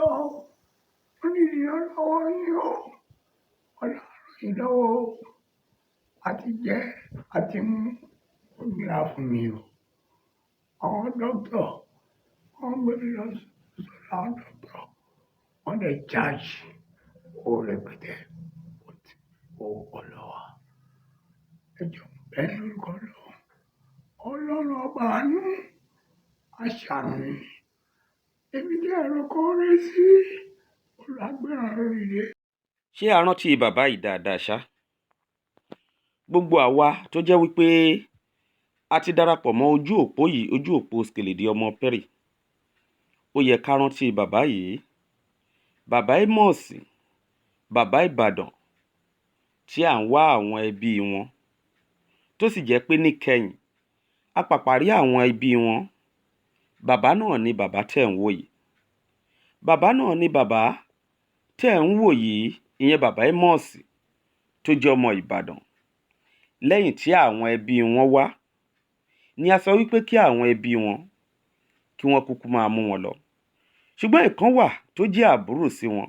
jọ ó ní ìrànlọ́wọ́ yín o, Ọlọ́run ràn yín lọ́wọ́ o, àti jẹ àti mu ó nira fún mi o. Àwọn dókítà wọ́n gbé mi lọ sọ́dọ̀ àwọn dókítà, wọ́n dẹ̀ charge owó rẹpẹtẹ owó pọ̀ lọ́wọ́. Ẹ jọ̀ọ́ mo bẹ̀ yín lórúkọ Ọlọ́run, Ọlọ́run ọba àánú á ṣàánú yín. Èmi tí ẹ̀rọ kan rẹ́ sí olùgbéran lóríire. Ṣé a rántí bàbá yìí dáadáa ṣá? Gbogbo àwa tó jẹ́ wípé a ti darapọ̀ mọ́ ojú òpó yìí, ojú òpó Skelede ọmọ Perry, ó yẹ ká rántí bàbá yìí, bàbá Amos, bàbá Ìbàdàn, tí à ń wá àwọn ẹbí wọn, tó sì jẹ́ pé níkẹyìn a pàpà rí àwọn ẹbí wọn. Bàbá náà ni bàbá tẹ̀ ń wò yìí, bàbá náà ni bàbá tẹ̀ ń wò yìí, ìyẹn bàbá Amos tó jẹ́ ọmọ Ìbàdàn. Lẹ́yìn tí àwọn ẹbí wọn wá, ni a sọ wípé kí àwọn ẹbí wọn kí wọ́n kúkú máa mú wọn lọ. Ṣùgbọ́n ìkan wà tó jẹ́ àbúrò sí wọn.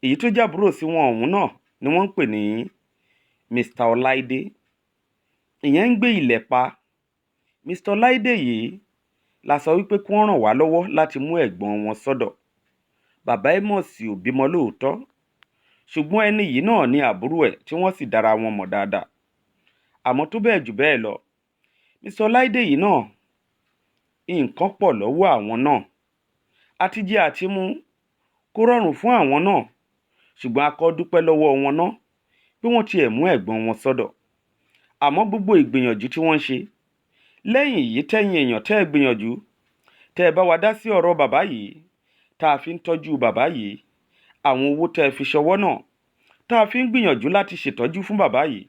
Èyí tó jẹ́ àbúrò sí wọn ọ̀hún náà ni wọ́n ń pè ní Mr. Ọláídé. Ìyẹn ń gbé Ìlẹ̀pa. Mr. Ọláídé yìí la sọ wípé kí wọ́n ràn wá lọ́wọ́ láti mú ẹ̀gbọ́n wọn sọ́dọ̀. Bàbá Amos ò bímọ lóòótọ́, ṣùgbọ́n ẹni yìí náà ni àbúrò ẹ̀ tí wọ́n sì dára wọn mọ̀ dáadáa. Àmọ́ tó bẹ́ẹ̀ jù bẹ́ẹ̀ lọ, Mr. Ọláídé yìí náà, nǹkan pọ̀ lọ́wọ́ àwọn náà. Àti jẹ àti mu kó rọrùn fún àwọn náà, ṣùgbọ́n a kọ́ dúpẹ́ lọ́wọ́ wọn náà pé wọ́n tiẹ̀ mú ẹ̀gbọ́n wọn sọ́dọ̀. Àmọ́ gbogbo ìgbìyànjú tí wọ́n ń ṣe, lẹ́yìn yìí tẹ́yin èèyàn tẹ́ ẹ gbìyànjú, tẹ́ ẹ bá wa dá sí ọ̀rọ̀ bàbá yìí, tá a fi ń tọ́jú bàbá yìí, àwọn owó tẹ́ ẹ fi ṣọwọ́ náà, tá a fi ń gbìyànjú láti ṣètọ́jú fún bàbá yìí,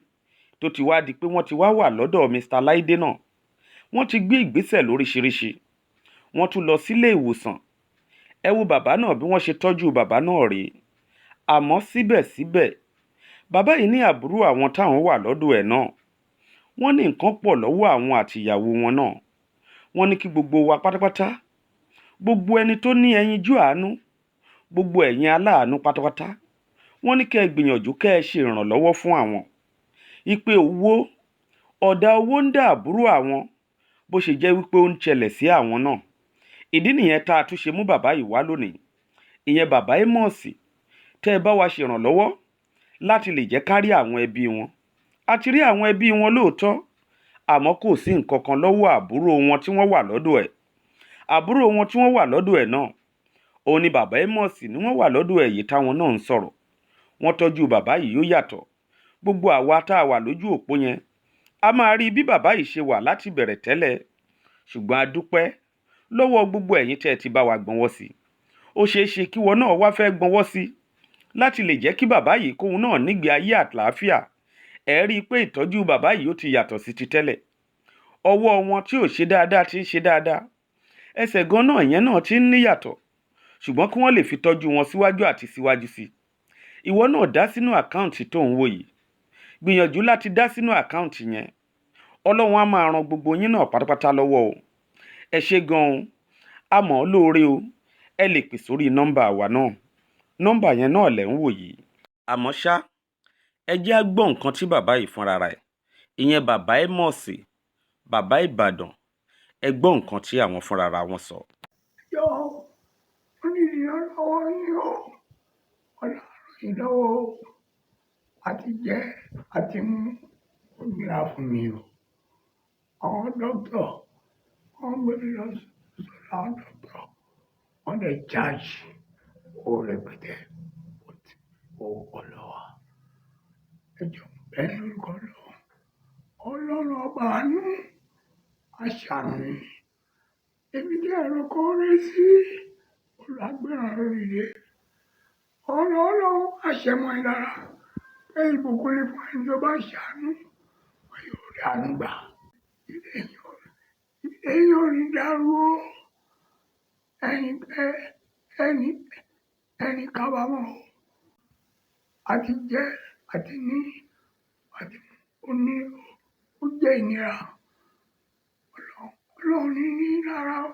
tó ti wá di pé wọ́n ti wá wà lọ́dọ̀ Mr. Láídé náà. Wọ́n ti gbé ìgbésẹ̀ lóríṣiríṣi, wọ́n tún lọ sílé ìwòsàn. Ẹ wo bàbá náà bí wọ́n ṣe tọ́jú bàbá náà rèé. Àmọ́ síbẹ̀síbẹ̀, bàbá yìí ní àbúrò àwọn táwọn wà lọ́dọ̀ ẹ̀ náà. Wọ́n ní nǹkan pọ̀ lọ́wọ́ àwọn àtìyàwó wọn náà. Wọ́n ní kí gbogbo wa pátápátá, gbogbo ẹni tó ní ẹyinjú àánú, gbogbo ẹ̀yin aláàánú pátápátá, wọ́n ní kẹ́ ẹ gbìyànjú kẹ́ ẹ ṣe ìrànlọ́wọ́ fún àwọn. Ipe owó, ọ̀dà owó ń dá àbúrò àwọn, bó ṣe jẹ́ wípé ó ń ṣẹlẹ̀ sí àwọn náà. Ìdí nìyẹn tá a tún ṣe mú bàbá yìí wá lónìí. Ìyẹn bàbá Amos, tẹ́ ẹ bá wa ṣe ìrànlọ́wọ́ láti lè jẹ́ ká rí àwọn ẹbí wọn. A ti rí àwọn ẹbí wọn lóòótọ́, àmọ́ kò sí nǹkan kan lọ́wọ́ àbúrò wọn tí wọ́n wà lọ́dọ̀ ẹ̀. Àbúrò wọn tí wọ́n wà lọ́dọ̀ ẹ̀ náà, òun ni bàbá Amos ni wọ́n wà lọ́dọ̀ ẹ̀ yìí táwọn náà ń sọ̀rọ̀. Wọ́n tọ́jú bàbá yìí ó yàtọ̀. Gbogbo àwa tá a wà lójú òpó yẹn, a máa rí bí bàbá yìí ṣe wà láti bẹ̀rẹ̀ tẹ́lẹ̀. Ṣùgbọ́n a dúpẹ́ lọ́wọ́ gbogbo ẹ̀yin tẹ́ ẹ ti bá wa gbọ́nwọ́ sí. Ó ṣeé ṣe kí wọn náà wá fẹ́ gbọ́nwọ́ sí láti lè jẹ́ kí bàbá yìí kóhun náà nígbé ayé àlàáfíà. Ẹ rí i pé ìtọ́jú bàbá yìí ó ti yàtọ̀ sí ti tẹ́lẹ̀. Ọwọ́ wọn tí ò ṣe dáadáa ti ń ṣe dáadáa. Ẹsẹ̀ gan náà yẹn náà ti ń níyàtọ̀. Ṣùgbọ́n kí wọ́n lè fi tọ́jú wọn síwájú àti síwájú sí. Ìwọ náà dá sínú àkáǹtì tó ń wò yìí. Gbìyànjú láti dá sínú àkáǹtì yẹn. Ọlọ́run á máa ran gbogbo yín náà pátápátá lọ́wọ́ o. Ẹ ṣé gan-an, a mọ̀ ọ́ lóore o. Ẹ lè pè sórí nọ́mbà wa náà. Nọ́mbà yẹn náà lẹ̀ ń wò yìí. Àmọ́ ṣá, ẹ jẹ́ á gbọ́ nǹkan tí bàbá yìí fúnra rẹ̀, ìyẹn bàbá Amos, bàbá Ìbàdàn, ẹ gbọ́ nǹkan tí àwọn fúnra ra wọn sọ. Jọ ó ní ìrànlọ́wọ́ yín o, Ọlọ́run ràn yín lọ́wọ́ o, àti jẹ àti mu ó nira fún mi o. Àwọn dókítà wọ́n gbé mi lọ sọ́dọ̀ àwọn dókítà, wọ́n dẹ̀ charge owó rẹpẹtẹ owó pọ̀ lọ́wọ́. Ẹ jọ̀ọ́ mo bẹ̀ yín lórúkọ Ọlọ́run, Ọlọ́run ọba àánú á ṣàánú yín. Èmi tí ẹ̀rọ kan rẹ́ sí olùgbéran lóríire. Ọlọ́run àṣẹmọ́ ẹ lára pé ìbùkún ní fún ẹni tó bá ṣàánú, wọn yóò rí àánú gbà. Èyí ò ní dàrú o. Ẹni kábàámọ̀ o. Àti jẹ àti ní àti ó jẹ́ ìnira. Ọlọ́run ní lára o.